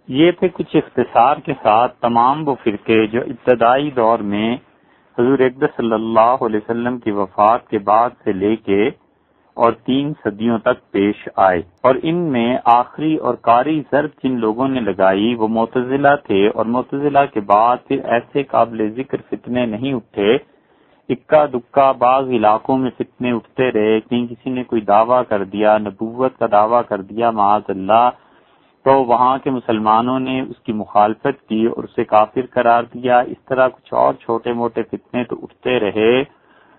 یہ تھے کچھ اختصار کے ساتھ تمام وہ فرقے جو ابتدائی دور میں حضور اقدس صلی اللہ علیہ وسلم کی وفات کے بعد سے لے کے اور 3 صدیوں تک پیش آئے، اور ان میں آخری اور قاری ضرب جن لوگوں نے لگائی وہ معتزلہ تھے، اور معتزلہ کے بعد پھر ایسے قابل ذکر فتنے نہیں اٹھے، اکا دکا بعض علاقوں میں فتنے اٹھتے رہے، کہیں کسی نے کوئی دعویٰ کر دیا، نبوت کا دعویٰ کر دیا معاذ اللہ، تو وہاں کے مسلمانوں نے اس کی مخالفت کی اور اسے کافر قرار دیا۔ اس طرح کچھ اور چھوٹے موٹے فتنے تو اٹھتے رہے،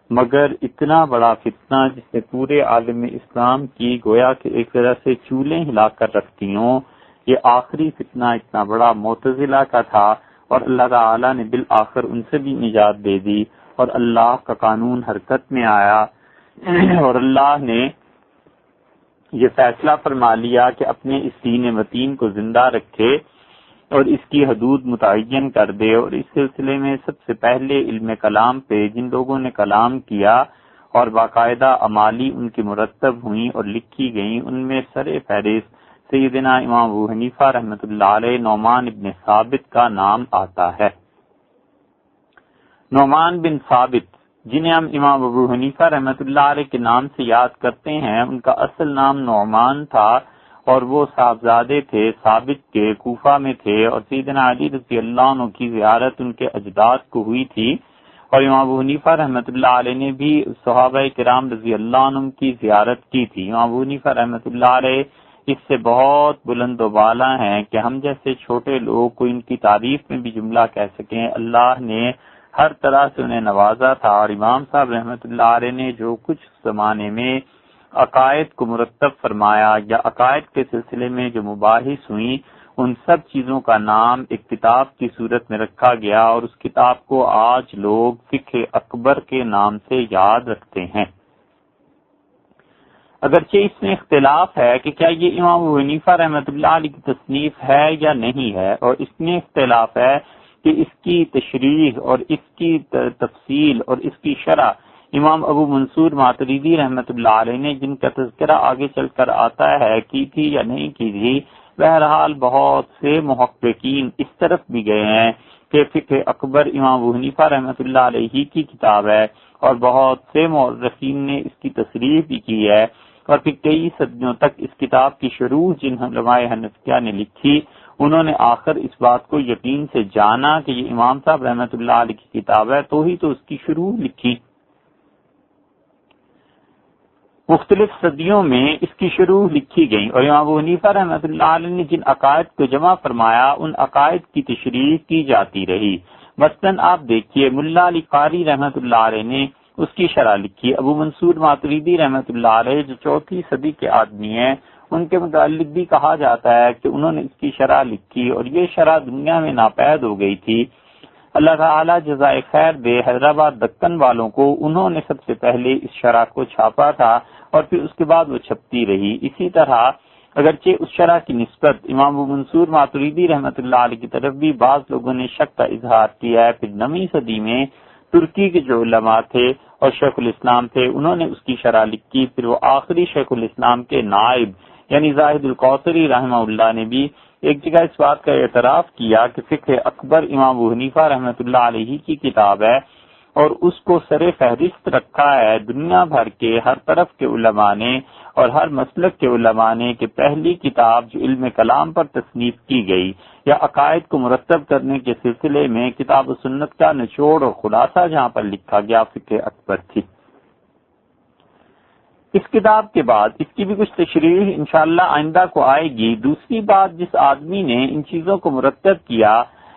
مگر اتنا بڑا فتنہ جس نے پورے عالم اسلام کی گویا کہ ایک طرح سے چولیں ہلا کر رکھتی ہوں، یہ آخری فتنہ اتنا بڑا معتزلہ کا تھا، اور اللہ تعالیٰ نے بالآخر ان سے بھی نجات دے دی، اور اللہ کا قانون حرکت میں آیا، اور اللہ نے یہ فیصلہ فرما لیا کہ اپنے اس دین متین کو زندہ رکھے اور اس کی حدود متعین کر دے۔ اور اس سلسلے میں سب سے پہلے علم کلام پہ جن لوگوں نے کلام کیا اور باقاعدہ اعمالی ان کی مرتب ہوئیں اور لکھی گئیں، ان میں سر فہرست سیدنا امام ابو حنیفہ رحمۃ اللہ علیہ نعمان ابن ثابت کا نام آتا ہے۔ نعمان بن ثابت جنہیں ہم امام ابو حنیفہ رحمۃ اللہ علیہ کے نام سے یاد کرتے ہیں، ان کا اصل نام نعمان تھا، اور وہ صاحبزادے تھے ثابت کے، کوفہ میں تھے، اور سیدنا علی رضی اللہ عنہ کی زیارت ان کے اجداد کو ہوئی تھی، اور امام ابو حنیفہ رحمۃ اللہ علیہ نے بھی صحابہ کرام رضی اللہ عنہ کی زیارت کی تھی۔ امام ابو حنیفہ رحمۃ اللہ علیہ اس سے بہت بلند و بالا ہیں کہ ہم جیسے چھوٹے لوگ کو ان کی تعریف میں بھی جملہ کہہ سکیں۔ اللہ نے ہر طرح سے انہیں نوازا تھا، اور امام صاحب رحمۃ اللہ علیہ نے جو کچھ زمانے میں عقائد کو مرتب فرمایا یا عقائد کے سلسلے میں جو مباحث ہوئیں، ان سب چیزوں کا نام ایک کتاب کی صورت میں رکھا گیا، اور اس کتاب کو آج لوگ فقہ اکبر کے نام سے یاد رکھتے ہیں۔ اگرچہ اس میں اختلاف ہے کہ کیا یہ امام ابو حنیفہ رحمۃ اللہ علیہ کی تصنیف ہے یا نہیں ہے، اور اس میں اختلاف ہے کہ اس کی تشریح اور اس کی تفصیل اور اس کی شرح امام ابو منصور ماتریدی رحمۃ اللہ علیہ نے، جن کا تذکرہ آگے چل کر آتا ہے، کی تھی یا نہیں کی تھی۔ بہرحال بہت سے محققین اس طرف بھی گئے ہیں کہ فقہ اکبر امام ابو حنیفہ رحمۃ اللہ علیہ کی کتاب ہے، اور بہت سے مورخین نے اس کی تصریح بھی کی ہے، اور پھر کئی صدیوں تک اس کتاب کی شروح جن علماء حنفیہ نے لکھی، انہوں نے آخر اس بات کو یقین سے جانا کہ یہ امام صاحب رحمۃ اللہ علیہ کی کتاب ہے، تو ہی تو اس کی شروع لکھی۔ مختلف صدیوں میں اس کی شروع لکھی گئی، اور امام ابو حنیفہ رحمۃ اللہ علیہ نے جن عقائد کو جمع فرمایا ان عقائد کی تشریح کی جاتی رہی۔ مثلاً آپ دیکھیے ملا علی قاری رحمۃ اللہ علیہ نے اس کی شرح لکھی، ابو منصور ماتریدی رحمۃ اللہ علیہ جو 4ویں صدی کے آدمی ہیں، ان کے متعلق بھی کہا جاتا ہے کہ انہوں نے اس کی شرح لکھی، اور یہ شرح دنیا میں ناپید ہو گئی تھی۔ اللہ تعالیٰ جزائے خیر دے حیدرآباد دکن والوں کو، انہوں نے سب سے پہلے اس شرح کو چھاپا تھا، اور پھر اس کے بعد وہ چھپتی رہی۔ اسی طرح اگرچہ اس شرح کی نسبت امام ابو منصور ماتریدی رحمۃ اللہ علیہ کی طرف بھی بعض لوگوں نے شک کا اظہار کیا ہے، پھر 9ویں صدی میں ترکی کے جو علماء تھے اور شیخ الاسلام تھے، انہوں نے اس کی شرح لکھی۔ پھر وہ آخری شیخ الاسلام کے نائب یعنی زاہد القوثری رحمہ اللہ نے بھی ایک جگہ اس بات کا اعتراف کیا کہ فقہ اکبر امام ابو حنیفہ رحمۃ اللہ علیہ کی کتاب ہے، اور اس کو سر فہرست رکھا ہے دنیا بھر کے ہر طرف کے علماء نے اور ہر مسلک کے علماء نے کہ پہلی کتاب جو علم کلام پر تصنیف کی گئی یا عقائد کو مرتب کرنے کے سلسلے میں کتاب و سنت کا نچوڑ اور خلاصہ جہاں پر لکھا گیا فقہ اکبر تھی۔ اس کتاب کے بعد اس کی بھی کچھ تشریح انشاءاللہ آئندہ کو آئے گی۔ دوسری بات، جس آدمی نے ان چیزوں کو مرتب کیا،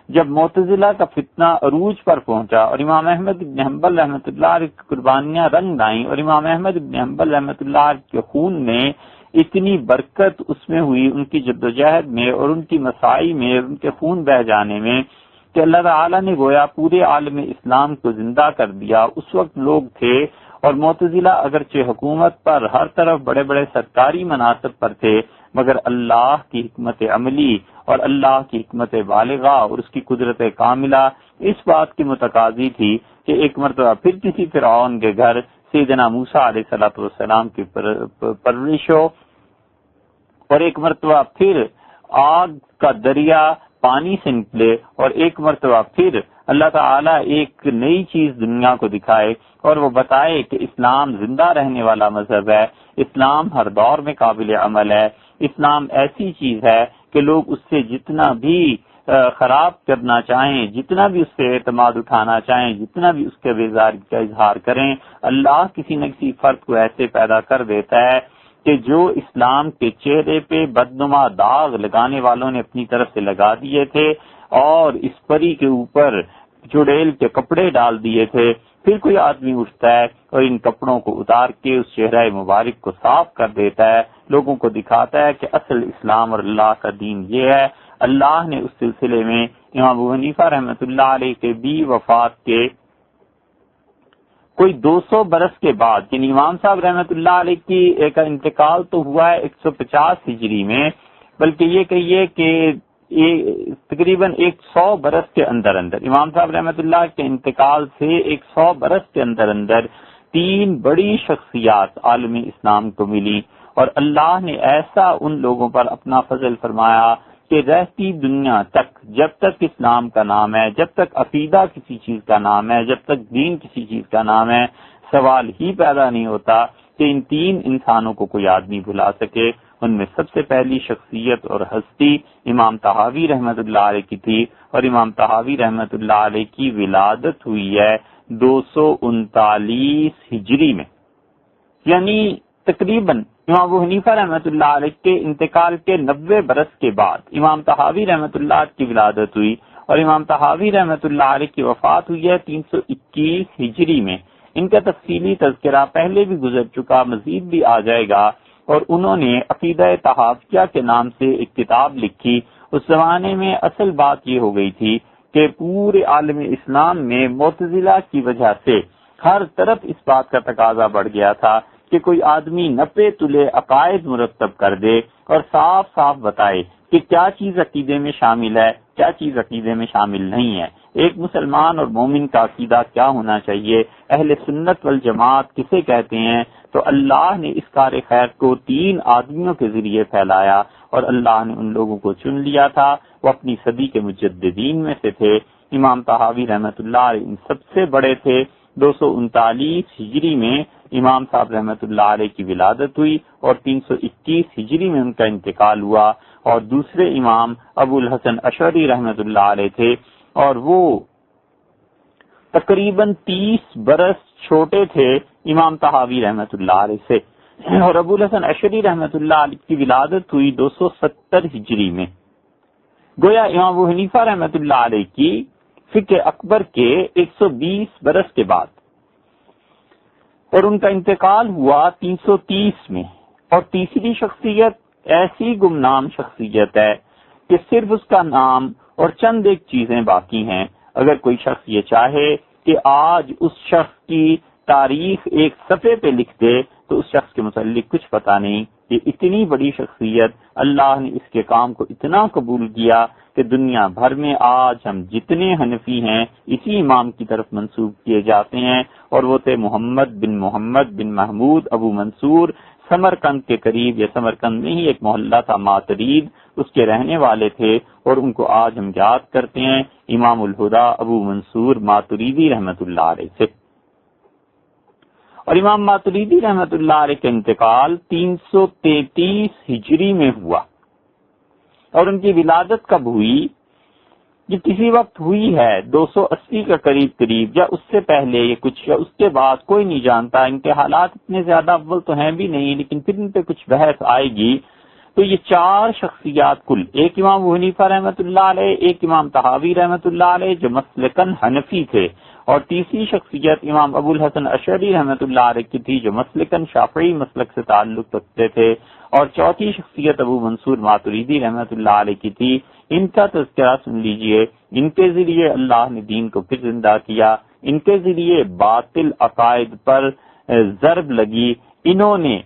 جب معتزلہ کا فتنہ عروج پر پہنچا اور امام احمد بن حنبل رحمۃ اللہ علیہ کی قربانیاں رنگ لائیں، اور امام احمد بن حنبل رحمۃ اللہ علیہ کے خون نے اتنی برکت اس میں ہوئی، ان کی جدوجہد میں اور ان کی مساعی میں، ان کے خون بہ جانے میں، کہ اللہ تعالیٰ نے گویا پورے عالم اسلام کو زندہ کر دیا۔ اس وقت لوگ تھے، اور معتزلہ اگرچہ حکومت پر ہر طرف بڑے بڑے سرکاری مناصب پر تھے، مگر اللہ کی حکمت عملی اور اللہ کی حکمت بالغہ اور اس کی قدرت کاملہ اس بات کی متقاضی تھی کہ ایک مرتبہ پھر کسی فرعون کے گھر سیدنا موسیٰ علیہ الصلوۃ والسلام کی پرورش ہو، اور ایک مرتبہ پھر آگ کا دریا پانی سے نکلے اور ایک مرتبہ پھر اللہ تعالیٰ ایک نئی چیز دنیا کو دکھائے اور وہ بتائے کہ اسلام زندہ رہنے والا مذہب ہے، اسلام ہر دور میں قابل عمل ہے، اسلام ایسی چیز ہے کہ لوگ اس سے جتنا بھی خراب کرنا چاہیں، جتنا بھی اس سے اعتماد اٹھانا چاہیں، جتنا بھی اس کے بیزاری کا اظہار کریں، اللہ کسی نہ کسی فرد کو ایسے پیدا کر دیتا ہے کہ جو اسلام کے چہرے پہ بدنما داغ لگانے والوں نے اپنی طرف سے لگا دیے تھے اور اس پری کے اوپر چڑیل کے کپڑے ڈال دیے تھے، پھر کوئی آدمی اٹھتا ہے اور ان کپڑوں کو اتار کے اس چہرہ مبارک کو صاف کر دیتا ہے، لوگوں کو دکھاتا ہے کہ اصل اسلام اور اللہ کا دین یہ ہے۔ اللہ نے اس سلسلے میں امام ابو حنیفہ رحمۃ اللہ علیہ کے بھی وفات کے کوئی 200 برس کے بعد، یعنی امام صاحب رحمۃ اللہ علیہ کی کا انتقال تو ہوا ہے 150 ہجری میں، بلکہ یہ کہیے کہ تقریباً 100 برس کے اندر امام صاحب رحمۃ اللہ کے انتقال سے 100 برس کے اندر 3 بڑی شخصیات عالم اسلام کو ملی، اور اللہ نے ایسا ان لوگوں پر اپنا فضل فرمایا کہ رہتی دنیا تک، جب تک اسلام کا نام ہے، جب تک عقیدہ کسی چیز کا نام ہے، جب تک دین کسی چیز کا نام ہے، سوال ہی پیدا نہیں ہوتا کہ ان 3 انسانوں کو کوئی آدمی بھلا سکے۔ ان میں سب سے پہلی شخصیت اور ہستی امام طحاوی رحمۃ اللہ علیہ کی تھی، اور امام طحاوی رحمۃ اللہ علیہ کی ولادت ہوئی ہے 239 ہجری میں، یعنی تقریباً امام ابو حنیفہ رحمۃ اللہ علیہ کے انتقال کے 90 برس کے بعد امام طحاوی رحمۃ اللہ کی ولادت ہوئی، اور امام طحاوی رحمۃ اللہ علیہ کی وفات ہوئی ہے 321 ہجری میں۔ ان کا تفصیلی تذکرہ پہلے بھی گزر چکا، مزید بھی آ جائے گا، اور انہوں نے عقیدہ طحاویہ کے نام سے ایک کتاب لکھی۔ اس زمانے میں اصل بات یہ ہو گئی تھی کہ پورے عالم اسلام میں معتزلہ کی وجہ سے ہر طرف اس بات کا تقاضا بڑھ گیا تھا کہ کوئی آدمی نپے تلے عقائد مرتب کر دے اور صاف صاف بتائے کہ کیا چیز عقیدے میں شامل ہے، کیا چیز عقیدے میں شامل نہیں ہے، ایک مسلمان اور مومن کا عقیدہ کیا ہونا چاہیے، اہل سنت والجماعت کسے کہتے ہیں۔ تو اللہ نے اس کار خیر کو 3 آدمیوں کے ذریعے پھیلایا، اور اللہ نے ان لوگوں کو چن لیا تھا، وہ اپنی صدی کے مجددین میں سے تھے۔ امام طحاوی رحمۃ اللہ علیہ ان سب سے بڑے تھے۔ 239 ہجری میں امام صاحب رحمۃ اللہ علیہ کی ولادت ہوئی اور 321 ہجری میں ان کا انتقال ہوا، اور دوسرے امام ابو الحسن اشعری رحمۃ اللہ علیہ تھے، اور وہ تقریباً 30 برس چھوٹے تھے امام طحاوی رحمۃ اللہ علیہ سے، اور ابو الحسن اشعری رحمۃ اللہ علیہ کی ولادت ہوئی 270 ہجری میں۔ گویا امام ابو حنیفہ رحمۃ اللہ علیہ کی فقہ اکبر کے 120 برس کے بعد، اور ان کا انتقال ہوا 330 میں۔ اور تیسری شخصیت ایسی گمنام شخصیت ہے کہ صرف اس کا نام اور چند ایک چیزیں باقی ہیں۔ اگر کوئی شخص یہ چاہے کہ آج اس شخص کی تاریخ ایک صفحے پہ لکھ دے تو اس شخص کے متعلق کچھ پتہ نہیں۔ یہ اتنی بڑی شخصیت، اللہ نے اس کے کام کو اتنا قبول کیا کہ دنیا بھر میں آج ہم جتنے حنفی ہیں اسی امام کی طرف منسوب کیے جاتے ہیں، اور وہ تھے محمد بن محمود ابو منصور، سمرقند کے قریب، یا سمرقند میں ہی ایک محلہ تھا ماترید، اس کے رہنے والے تھے، اور ان کو آج ہم یاد کرتے ہیں امام الہدا ابو منصور ماتریدی رحمۃ اللہ علیہ سے۔ اور امام ماتریدی رحمۃ اللہ علیہ کا انتقال 333 ہجری میں ہوا، اور ان کی ولادت کب ہوئی؟ یہ کسی وقت ہوئی ہے 280 کا قریب، یا اس سے پہلے یہ کچھ، یا اس کے بعد کوئی نہیں جانتا۔ ان کے حالات اتنے زیادہ اول تو ہیں بھی نہیں، لیکن پھر ان پہ کچھ بحث آئے گی۔ تو یہ 4 شخصیات کل، ایک امام ابو حنیفہ رحمۃ اللہ علیہ، ایک امام طحاوی رحمۃ اللہ علیہ جو مسلکن حنفی تھے، اور تیسری شخصیت امام ابو الحسن اشعری رحمۃ اللہ علیہ کی تھی جو مسلکن شافعی مسلک سے تعلق رکھتے تھے، اور چوتھی شخصیت ابو منصور ماتریدی رحمۃ اللہ علیہ کی تھی۔ ان کا تذکرہ سن لیجئے، ان کے ذریعے اللہ نے دین کو پھر زندہ کیا، ان کے ذریعے باطل عقائد پر ضرب لگی، انہوں نے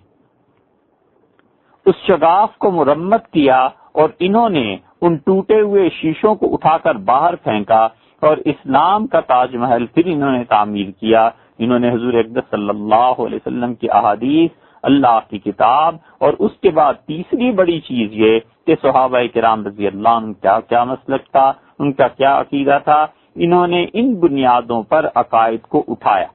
اس شگاف کو مرمت کیا، اور انہوں نے ان ٹوٹے ہوئے شیشوں کو اٹھا کر باہر پھینکا، اور اسلام کا تاج محل پھر انہوں نے تعمیر کیا۔ انہوں نے حضور اقدس صلی اللہ علیہ وسلم کی احادیث اللہ کی کتاب، اور اس کے بعد تیسری بڑی چیز یہ کہ صحابہ کرام رضی اللہ عنہ کا کیا مسلک تھا، ان کا کیا عقیدہ تھا۔ انہوں نے ان بنیادوں پر عقائد کو اٹھایا